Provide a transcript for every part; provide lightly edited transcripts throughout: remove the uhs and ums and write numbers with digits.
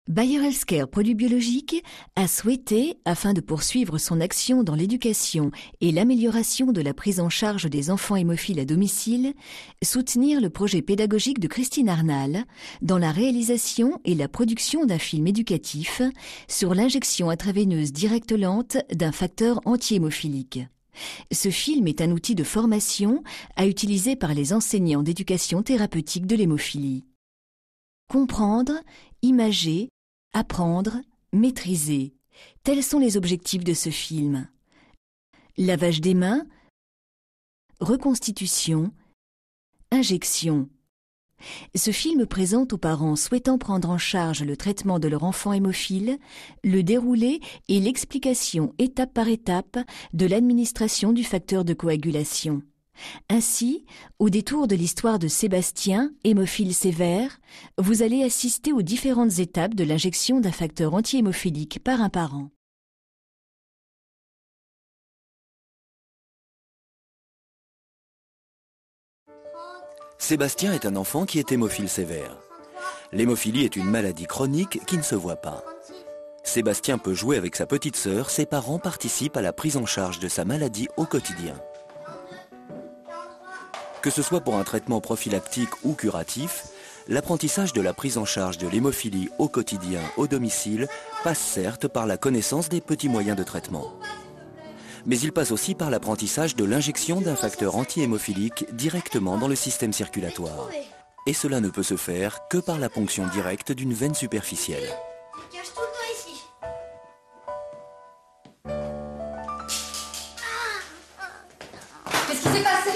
Bayer Healthcare Produits Biologiques a souhaité, afin de poursuivre son action dans l'éducation et l'amélioration de la prise en charge des enfants hémophiles à domicile, soutenir le projet pédagogique de Christine Arnal dans la réalisation et la production d'un film éducatif sur l'injection intraveineuse directe lente d'un facteur anti-hémophilique. Ce film est un outil de formation à utiliser par les enseignants d'éducation thérapeutique de l'hémophilie. Comprendre, imager, apprendre, maîtriser. Tels sont les objectifs de ce film. Lavage des mains, reconstitution, injection. Ce film présente aux parents souhaitant prendre en charge le traitement de leur enfant hémophile, le déroulé et l'explication étape par étape de l'administration du facteur de coagulation. Ainsi, au détour de l'histoire de Sébastien, hémophile sévère, vous allez assister aux différentes étapes de l'injection d'un facteur anti-hémophilique par un parent. Sébastien est un enfant qui est hémophile sévère. L'hémophilie est une maladie chronique qui ne se voit pas. Sébastien peut jouer avec sa petite sœur, ses parents participent à la prise en charge de sa maladie au quotidien. Que ce soit pour un traitement prophylactique ou curatif, l'apprentissage de la prise en charge de l'hémophilie au quotidien, au domicile, passe certes par la connaissance des petits moyens de traitement. Mais il passe aussi par l'apprentissage de l'injection d'un facteur anti-hémophilique directement dans le système circulatoire. Et cela ne peut se faire que par la ponction directe d'une veine superficielle. Qu'est-ce qui s'est passé,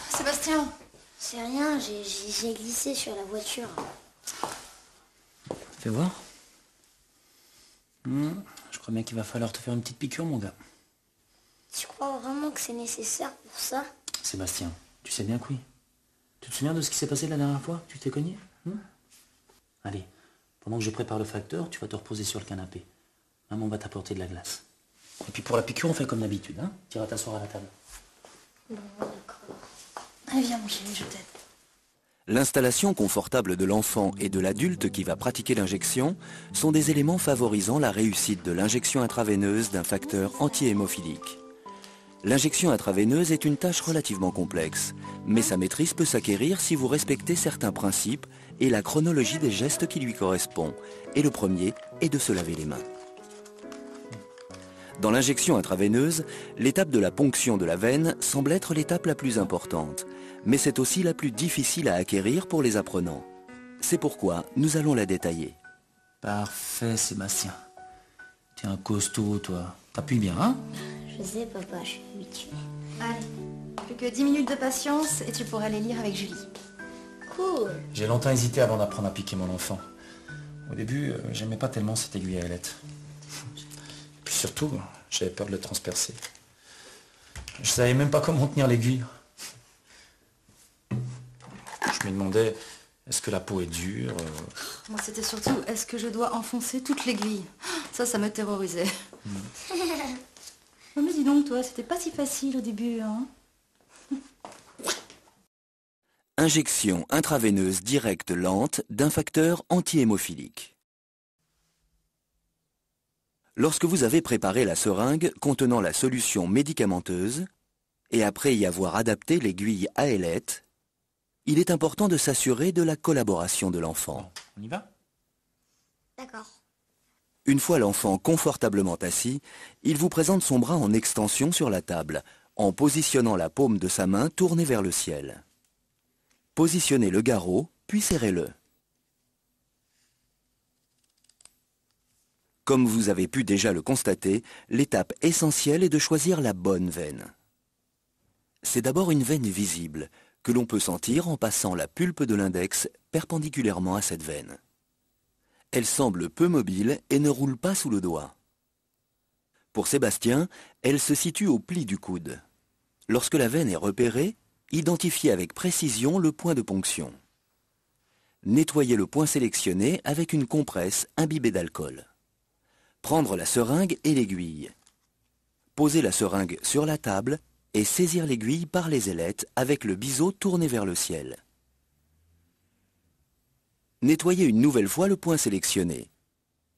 Sébastien? C'est rien, j'ai glissé sur la voiture. Fais voir. Je crois bien qu'il va falloir te faire une petite piqûre, mon gars. Tu crois vraiment que c'est nécessaire pour ça? Sébastien, tu sais bien que oui. Tu te souviens de ce qui s'est passé la dernière fois? Tu t'es cogné? Allez, pendant que je prépare le facteur, tu vas te reposer sur le canapé. Maman va t'apporter de la glace. Et puis pour la piqûre, on fait comme d'habitude, hein? Tu iras t'asseoir à la table. Bon, d'accord. Allez, viens, mon chéri, je t'aide. L'installation confortable de l'enfant et de l'adulte qui va pratiquer l'injection sont des éléments favorisant la réussite de l'injection intraveineuse d'un facteur anti-hémophilique. L'injection intraveineuse est une tâche relativement complexe, mais sa maîtrise peut s'acquérir si vous respectez certains principes et la chronologie des gestes qui lui correspond. Et le premier est de se laver les mains. Dans l'injection intraveineuse, l'étape de la ponction de la veine semble être l'étape la plus importante, mais c'est aussi la plus difficile à acquérir pour les apprenants. C'est pourquoi nous allons la détailler. Parfait, Sébastien. T'es un costaud, toi. T'appuies bien, hein? Je sais, papa, je suis habituée. Allez, plus que 10 minutes de patience et tu pourras les lire avec Julie. Cool. J'ai longtemps hésité avant d'apprendre à piquer mon enfant. Au début, j'aimais pas tellement cette aiguille à ailette. Puis surtout, j'avais peur de le transpercer. Je savais même pas comment tenir l'aiguille. Je me demandais, est-ce que la peau est dure? Moi, c'était surtout, est-ce que je dois enfoncer toute l'aiguille? Ça me terrorisait. Oh, mais dis donc, toi, c'était pas si facile au début, hein? Injection intraveineuse directe lente d'un facteur anti-hémophilique. Lorsque vous avez préparé la seringue contenant la solution médicamenteuse, et après y avoir adapté l'aiguille à ailette, il est important de s'assurer de la collaboration de l'enfant. On y va? D'accord. Une fois l'enfant confortablement assis, il vous présente son bras en extension sur la table, en positionnant la paume de sa main tournée vers le ciel. Positionnez le garrot, puis serrez-le. Comme vous avez pu déjà le constater, l'étape essentielle est de choisir la bonne veine. C'est d'abord une veine visible, que l'on peut sentir en passant la pulpe de l'index perpendiculairement à cette veine. Elle semble peu mobile et ne roule pas sous le doigt. Pour Sébastien, elle se situe au pli du coude. Lorsque la veine est repérée, identifiez avec précision le point de ponction. Nettoyez le point sélectionné avec une compresse imbibée d'alcool. Prendre la seringue et l'aiguille. Poser la seringue sur la table et saisir l'aiguille par les ailettes avec le biseau tourné vers le ciel. Nettoyez une nouvelle fois le point sélectionné.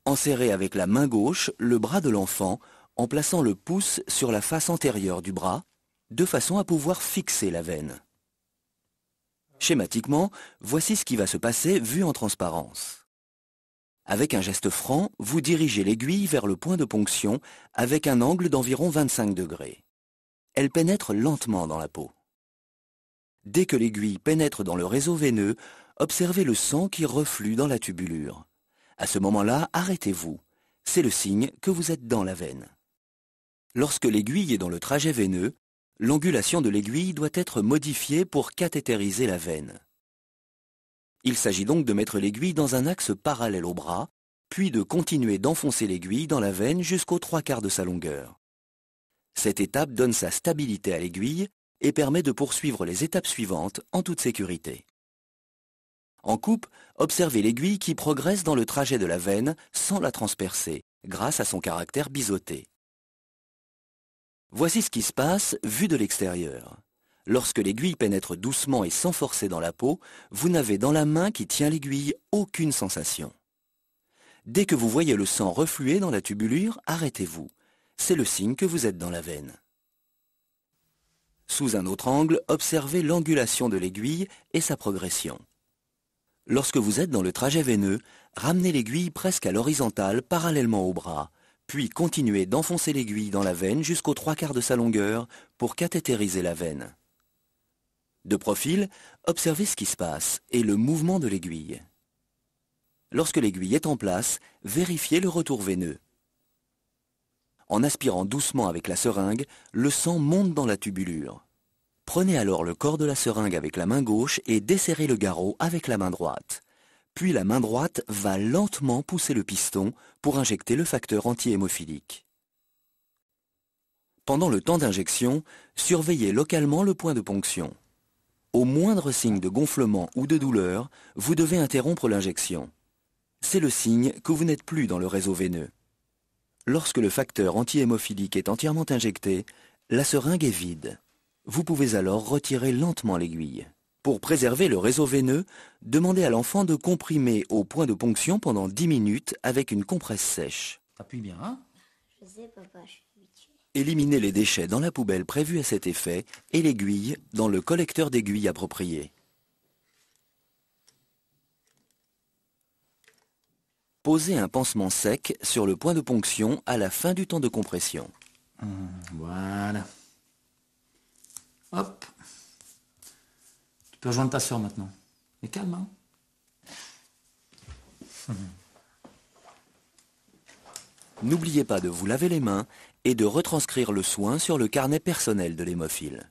Enserrez avec la main gauche le bras de l'enfant en plaçant le pouce sur la face antérieure du bras, de façon à pouvoir fixer la veine. Schématiquement, voici ce qui va se passer vu en transparence. Avec un geste franc, vous dirigez l'aiguille vers le point de ponction avec un angle d'environ 25 degrés. Elle pénètre lentement dans la peau. Dès que l'aiguille pénètre dans le réseau veineux, observez le sang qui reflue dans la tubulure. À ce moment-là, arrêtez-vous. C'est le signe que vous êtes dans la veine. Lorsque l'aiguille est dans le trajet veineux, l'angulation de l'aiguille doit être modifiée pour cathétériser la veine. Il s'agit donc de mettre l'aiguille dans un axe parallèle au bras, puis de continuer d'enfoncer l'aiguille dans la veine jusqu'aux 3/4 de sa longueur. Cette étape donne sa stabilité à l'aiguille et permet de poursuivre les étapes suivantes en toute sécurité. En coupe, observez l'aiguille qui progresse dans le trajet de la veine sans la transpercer, grâce à son caractère biseauté. Voici ce qui se passe vu de l'extérieur. Lorsque l'aiguille pénètre doucement et sans forcer dans la peau, vous n'avez dans la main qui tient l'aiguille aucune sensation. Dès que vous voyez le sang refluer dans la tubulure, arrêtez-vous. C'est le signe que vous êtes dans la veine. Sous un autre angle, observez l'angulation de l'aiguille et sa progression. Lorsque vous êtes dans le trajet veineux, ramenez l'aiguille presque à l'horizontale parallèlement au bras, puis continuez d'enfoncer l'aiguille dans la veine jusqu'aux 3/4 de sa longueur pour cathétériser la veine. De profil, observez ce qui se passe et le mouvement de l'aiguille. Lorsque l'aiguille est en place, vérifiez le retour veineux. En aspirant doucement avec la seringue, le sang monte dans la tubulure. Prenez alors le corps de la seringue avec la main gauche et desserrez le garrot avec la main droite. Puis la main droite va lentement pousser le piston pour injecter le facteur anti-hémophilique. Pendant le temps d'injection, surveillez localement le point de ponction. Au moindre signe de gonflement ou de douleur, vous devez interrompre l'injection. C'est le signe que vous n'êtes plus dans le réseau veineux. Lorsque le facteur anti-hémophilique est entièrement injecté, la seringue est vide. Vous pouvez alors retirer lentement l'aiguille. Pour préserver le réseau veineux, demandez à l'enfant de comprimer au point de ponction pendant 10 minutes avec une compresse sèche. Appuie bien, hein? Je sais, papa, je suis habituée. Éliminez les déchets dans la poubelle prévue à cet effet et l'aiguille dans le collecteur d'aiguilles approprié. Posez un pansement sec sur le point de ponction à la fin du temps de compression. Voilà. Hop. Tu peux rejoindre ta soeur maintenant. Mais calme, hein. N'oubliez pas de vous laver les mains et de retranscrire le soin sur le carnet personnel de l'hémophile.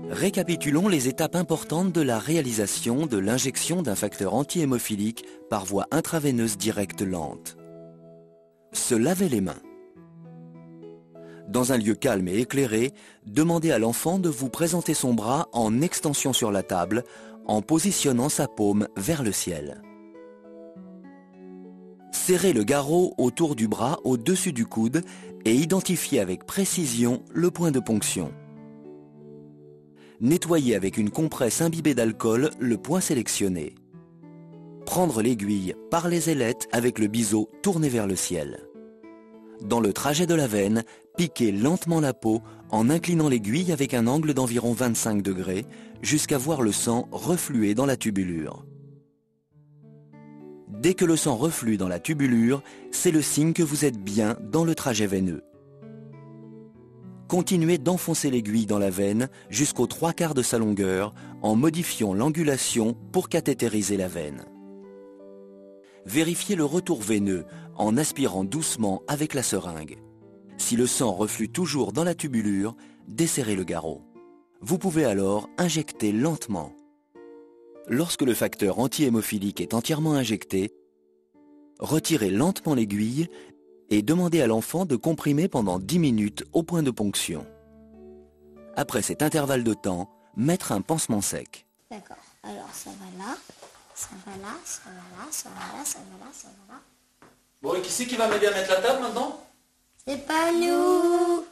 Récapitulons les étapes importantes de la réalisation de l'injection d'un facteur anti-hémophilique par voie intraveineuse directe lente. Se laver les mains. Dans un lieu calme et éclairé, demandez à l'enfant de vous présenter son bras en extension sur la table, en positionnant sa paume vers le ciel. Serrez le garrot autour du bras au-dessus du coude et identifiez avec précision le point de ponction. Nettoyez avec une compresse imbibée d'alcool le point sélectionné. Prendre l'aiguille par les ailettes avec le biseau tourné vers le ciel. Dans le trajet de la veine, piquez lentement la peau en inclinant l'aiguille avec un angle d'environ 25 degrés jusqu'à voir le sang refluer dans la tubulure. Dès que le sang reflue dans la tubulure, c'est le signe que vous êtes bien dans le trajet veineux. Continuez d'enfoncer l'aiguille dans la veine jusqu'aux 3/4 de sa longueur en modifiant l'angulation pour cathétériser la veine. Vérifiez le retour veineux en aspirant doucement avec la seringue. Si le sang reflue toujours dans la tubulure, desserrez le garrot. Vous pouvez alors injecter lentement. Lorsque le facteur anti-hémophilique est entièrement injecté, retirez lentement l'aiguille et demandez à l'enfant de comprimer pendant 10 minutes au point de ponction. Après cet intervalle de temps, mettre un pansement sec. D'accord, alors ça va là, ça va là, ça va là, ça va là, ça va là, ça va là. Bon, et qui c'est qui va m'aider à mettre la table maintenant? C'est pas nous.